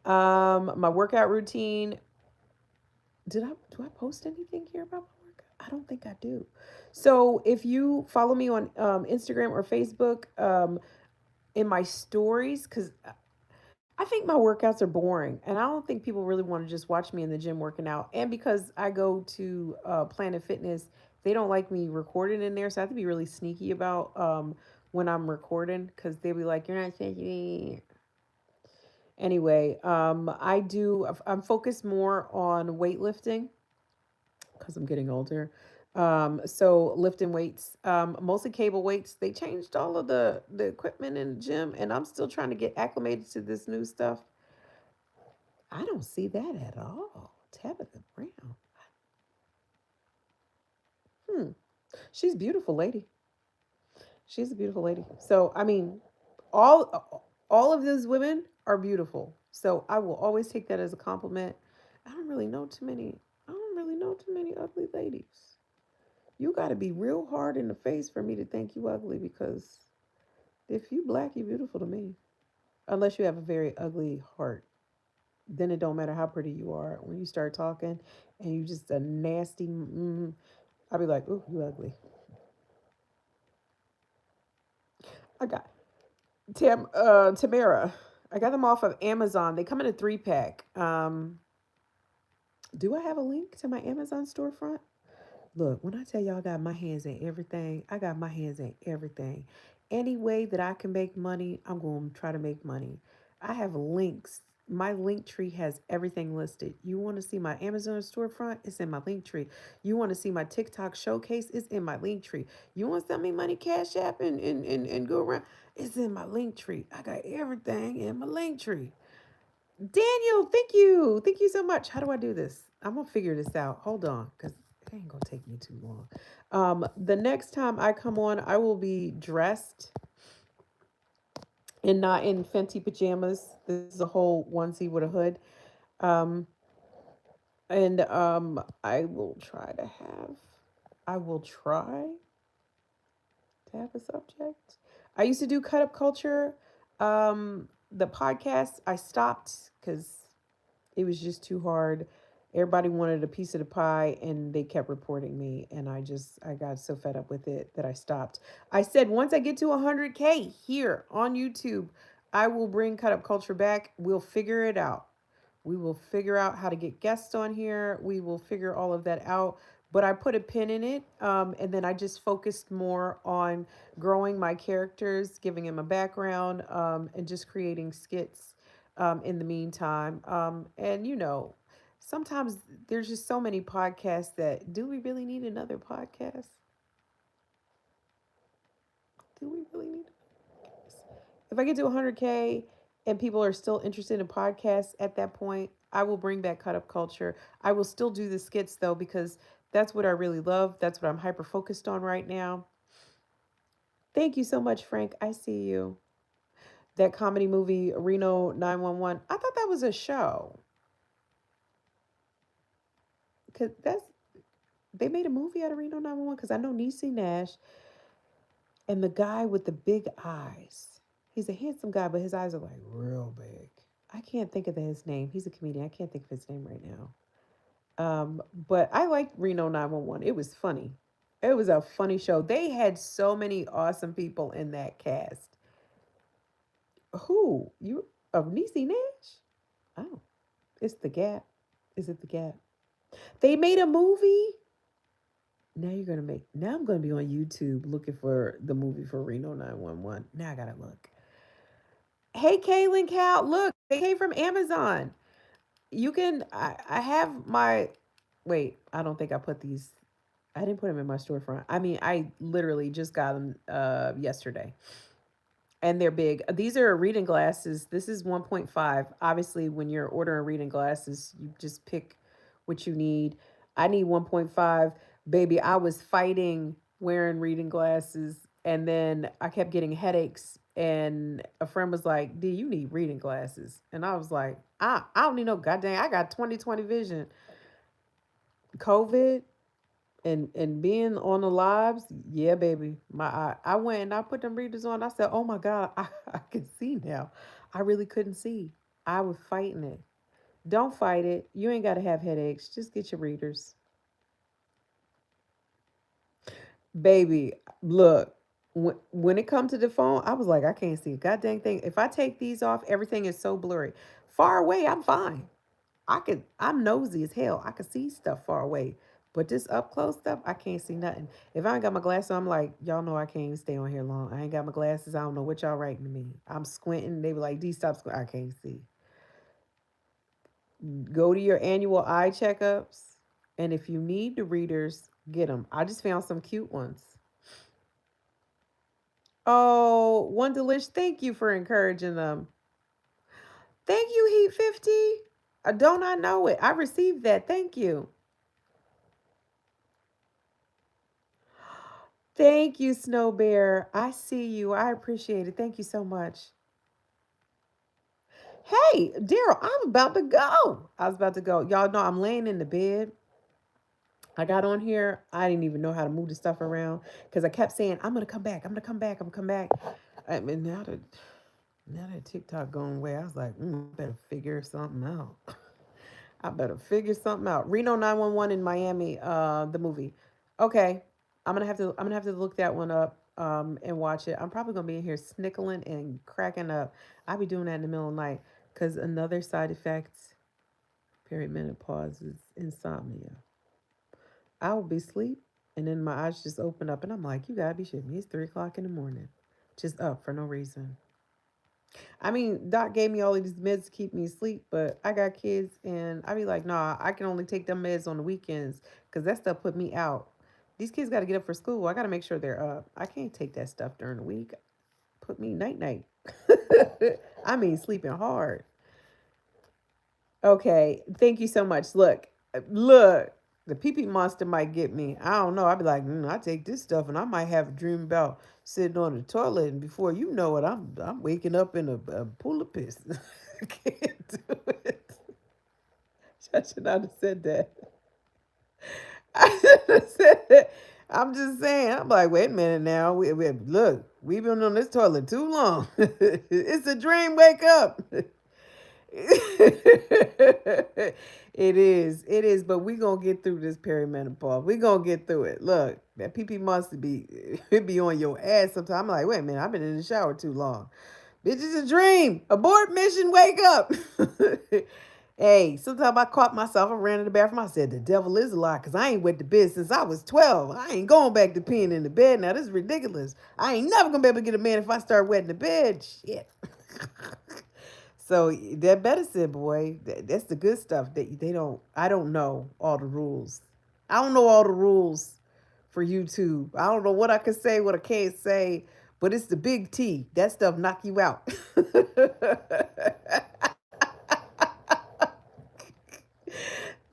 My workout routine. Do I post anything here about my workout? I don't think I do. So if you follow me on Instagram or Facebook, in my stories, because I think my workouts are boring, and I don't think people really want to just watch me in the gym working out. And because I go to Planet Fitness, they don't like me recording in there, so I have to be really sneaky about when I'm recording because they'll be like, "You're not supposed to be." Anyway, I do. I'm focused more on weightlifting because I'm getting older. So lifting weights, mostly cable weights. They changed all of the equipment in the gym, and I'm still trying to get acclimated to this new stuff. I don't see that at all. Tabitha Brown. Hmm. She's a beautiful lady. She's a beautiful lady. So I mean, all of those women are beautiful. So I will always take that as a compliment. I don't really know too many. I don't really know too many ugly ladies. You got to be real hard in the face for me to think you ugly because if you black, you beautiful to me. Unless you have a very ugly heart, then it don't matter how pretty you are. When you start talking and you just a nasty, I'll be like, ooh, you ugly. I got Tamara. I got them off of Amazon. They come in a 3 pack. Do I have a link to my Amazon storefront? Look, when I tell y'all I got my hands in everything, I got my hands in everything. Any way that I can make money, I'm going to try to make money. I have links. My link tree has everything listed. You want to see my Amazon storefront? It's in my link tree. You want to see my TikTok showcase? It's in my link tree. You want to send me money, Cash App, and go around? It's in my link tree. I got everything in my link tree. Daniel, thank you. Thank you so much. How do I do this? I'm gonna figure this out. Hold on, because it ain't gonna take me too long. The next time I come on, I will be dressed and not in Fenty pajamas. This is a whole onesie with a hood. Um, and I will try to have a subject. I used to do cut up culture. The podcast I stopped because it was just too hard. Everybody wanted a piece of the pie and they kept reporting me. And I got so fed up with it that I stopped. I said, once I get to 100K here on YouTube, I will bring Cut Up Culture back. We'll figure it out. We will figure out how to get guests on here. We will figure all of that out. But I put a pin in it. And then I just focused more on growing my characters, giving them a background, and just creating skits in the meantime. And, sometimes there's just so many podcasts that do we really need another podcast? Do we really need a podcast? If I get to 100K and people are still interested in podcasts at that point, I will bring back Cut Up Culture. I will still do the skits though, because that's what I really love. That's what I'm hyper focused on right now. Thank you so much, Frank. I see you. That comedy movie, Reno 911. I thought that was a show. Cause that's they made a movie out of Reno 911. Because I know Niecy Nash and the guy with the big eyes. He's a handsome guy, but his eyes are like real big. I can't think of his name. He's a comedian. I can't think of his name right now. But I liked Reno 911. It was funny. It was a funny show. They had so many awesome people in that cast. Who? You of Niecy Nash? Oh, it's The Gap. Is it The Gap? They made a movie. Now I'm gonna be on YouTube looking for the movie for Reno 911. Now I gotta look. Hey Kaylin Cal, look, they came from Amazon. I have my wait, I don't think I put these I didn't put them in my storefront. I mean, I literally just got them yesterday. And they're big. These are reading glasses. This is 1.5. Obviously, when you're ordering reading glasses, you just pick what you need. I need 1.5. Baby, I was fighting wearing reading glasses and then I kept getting headaches and a friend was like, "D, you need reading glasses." And I was like, I don't need no goddamn. I got 20/20 vision. COVID and being on the lives, yeah, baby. I went and I put them readers on. I said, "Oh my God, I can see now. I really couldn't see. I was fighting it. Don't fight it. You ain't got to have headaches. Just get your readers, baby. Look, when it comes to the phone, I was like, I can't see a goddamn thing. If I take these off, everything is so blurry. Far away, I'm fine. I'm nosy as hell. I can see stuff far away. But this up close stuff, I can't see nothing. If I ain't got my glasses on, I'm like, y'all know I can't even stay on here long. I ain't got my glasses. I don't know what y'all writing to me. I'm squinting. They be like, D, stop squinting. I can't see. Go to your annual eye checkups. And if you need the readers, get them. I just found some cute ones. Oh, one delish. Thank you for encouraging them. Thank you, Heat 50. Don't I know it? I received that. Thank you. Thank you, Snow Bear. I see you. I appreciate it. Thank you so much. Hey, Daryl, I'm about to go. I was about to go. Y'all know I'm laying in the bed. I got on here. I didn't even know how to move the stuff around because I kept saying, I'm going to come back. I'm going to come back. I'm going to come back. I mean, now that TikTok going away, I was like, I better figure something out. I better figure something out. Reno 911 in Miami, the movie. Okay. I'm gonna have to look that one up and watch it. I'm probably gonna be in here snickling and cracking up. I'll be doing that in the middle of the night. Cause another side effect, perimenopause is insomnia. I will be asleep and then my eyes just open up and I'm like, you gotta be shitting me. It's 3 o'clock in the morning. Just up for no reason. I mean, Doc gave me all of these meds to keep me asleep, but I got kids and I be like, nah, I can only take them meds on the weekends because that stuff put me out. These kids got to get up for school. I got to make sure they're up. I can't take that stuff during the week. Put me night night. I mean, sleeping hard. Okay, thank you so much. Look, the pee pee monster might get me. I don't know. I'd be like, I take this stuff, and I might have a dream about sitting on the toilet, and before you know it, I'm waking up in a pool of piss. I can't do it. I should not have said that. I should have said that. I'm just saying. I'm like, wait a minute now. Look, we've been on this toilet too long. It's a dream. Wake up. It is. It is. But we gonna get through this perimenopause. We gonna get through it. Look, that PP must be it be on your ass sometimes. I'm like, wait a minute. I've been in the shower too long. Bitch, it's a dream. Abort mission. Wake up. Hey, sometimes I caught myself. I ran in the bathroom. I said, the devil is a lie because I ain't wet the bed since I was 12. I ain't going back to peeing in the bed. Now, this is ridiculous. I ain't never going to be able to get a man if I start wetting the bed. Shit. So that medicine, boy, that's the good stuff. They don't, I don't know all the rules. I don't know all the rules for YouTube. I don't know what I can say, what I can't say, but it's the big T. That stuff knock you out.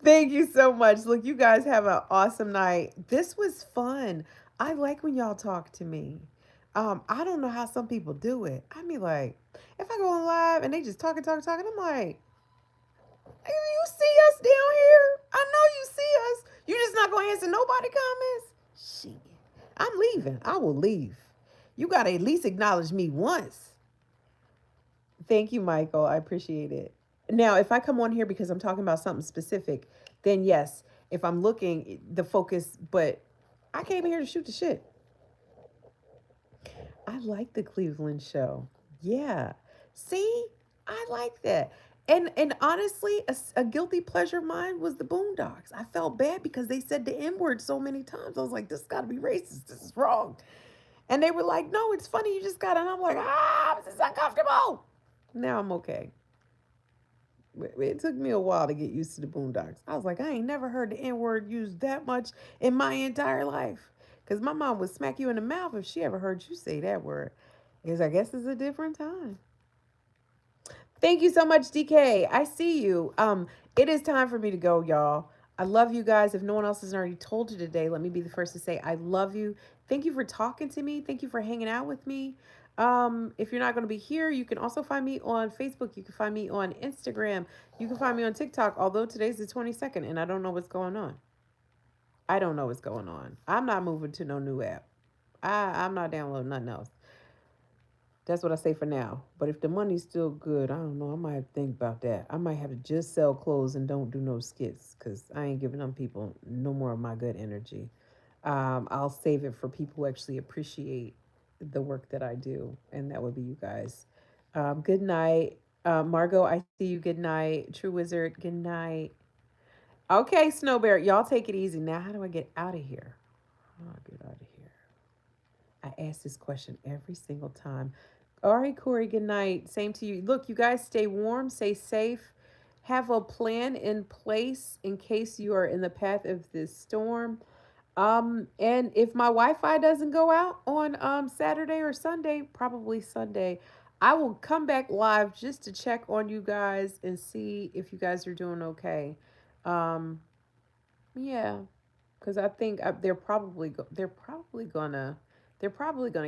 Thank you so much. Look, you guys have an awesome night. This was fun. I like when y'all talk to me. I don't know how some people do it. I mean, like, if I go on live and they just talking, I'm like, "Hey, you see us down here? I know you see us. You just not gonna answer nobody comments? Shit. I'm leaving. I will leave. You gotta at least acknowledge me once. Thank you, Michael. I appreciate it. Now, if I come on here because I'm talking about something specific, then yes, if I'm looking, the focus, but I came here to shoot the shit. I like the Cleveland show. Yeah. See, I like that. And honestly, a guilty pleasure of mine was the Boondocks. I felt bad because they said the N word so many times. I was like, this got to be racist. This is wrong. And they were like, no, it's funny. You just got it. And I'm like, this is uncomfortable. Now I'm okay. It took me a while to get used to the Boondocks. I was like, I ain't never heard the N word used that much in my entire life. Because my mom would smack you in the mouth if she ever heard you say that word. Because I guess it's a different time. Thank you so much, DK. I see you. It is time for me to go, y'all. I love you guys. If no one else has already told you today, let me be the first to say I love you. Thank you for talking to me. Thank you for hanging out with me. If you're not going to be here, you can also find me on Facebook. You can find me on Instagram. You can find me on TikTok, although today's the 22nd and I don't know what's going on. I don't know what's going on. I'm not moving to no new app. I'm not downloading nothing else. That's what I say for now. But if the money's still good, I don't know. I might have to think about that. I might have to just sell clothes and don't do no skits because I ain't giving them people no more of my good energy. I'll save it for people who actually appreciate the work that I do, and that would be you guys. Good night. Margot, I see you. Good night. True Wizard, good night. Okay, Snow Bear, y'all take it easy. Now, how do I get out of here? How do I get out of here? I ask this question every single time. All right, Corey, good night. Same to you. Look, you guys stay warm, stay safe. Have a plan in place in case you are in the path of this storm. And if my Wi-Fi doesn't go out on Saturday or Sunday, probably Sunday, I will come back live just to check on you guys and see if you guys are doing okay. Um, yeah, because I think they're probably gonna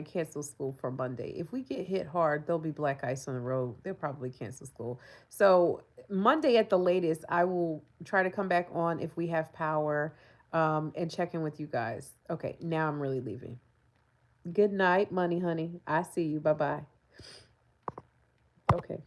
cancel school for Monday. If we get hit hard, there'll be black ice on the road. They'll probably cancel school. So Monday at the latest, I will try to come back on if we have power, and check in with you guys. Okay, now I'm really leaving. Good night, money honey. I see you. Bye bye. Okay.